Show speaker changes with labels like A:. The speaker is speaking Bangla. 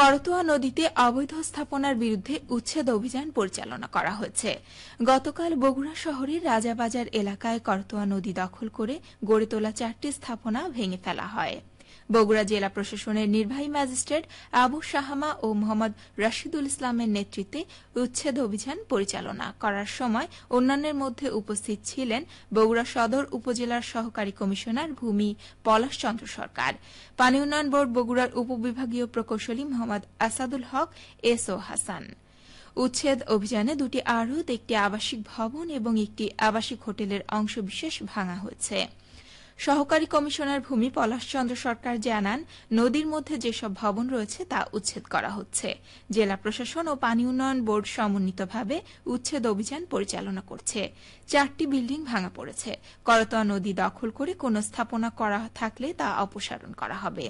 A: করতোয়া নদীতে অবৈধ স্থাপনার বিরুদ্ধে উচ্ছেদ অভিযান পরিচালনা করা হয়েছে। গতকাল বগুড়া শহরের রাজাবাজার এলাকায় করতোয়া নদী দখল করে গড়ে তোলা 4টি স্থাপনা ভেঙে ফেলা হয়। বগুড়া জেলা প্রশাসনের নির্বাহী ম্যাজিস্ট্রেট আবু শাহামা ও মোহাম্মদ রাশিদুল ইসলামের নেতৃত্বে উচ্ছেদ অভিযান পরিচালনা করার সময় অন্যান্যের মধ্যে উপস্থিত ছিলেন বগুড়া সদর উপজেলার সহকারী কমিশনার ভূমি পলাশ চন্দ্র সরকার, পানি উন্নয়ন বোর্ড বগুড়ার উপবিভাগীয় প্রকৌশলী মোহাম্মদ আসাদুল হক, এসও হাসান। উচ্ছেদ অভিযানে 2টি আড়ত, একটি আবাসিক ভবন এবং একটি আবাসিক হোটেলের অংশবিশেষ ভাঙা হয়েছে। সহকারী কমিশনার ভূমি পলাশ চন্দ্র সরকার জানান, নদীর মধ্যে যেসব ভবন রয়েছে তা উচ্ছেদ করা হচ্ছে। জেলা প্রশাসন ও পানি উন্নয়ন বোর্ড সমন্বিতভাবে উচ্ছেদ অভিযান পরিচালনা করছে। 4টি বিল্ডিং ভাঙা পড়েছে। করতোয়া নদী দখল করে কোনো স্থাপনা করা থাকলে তা অপসারণ করা হবে।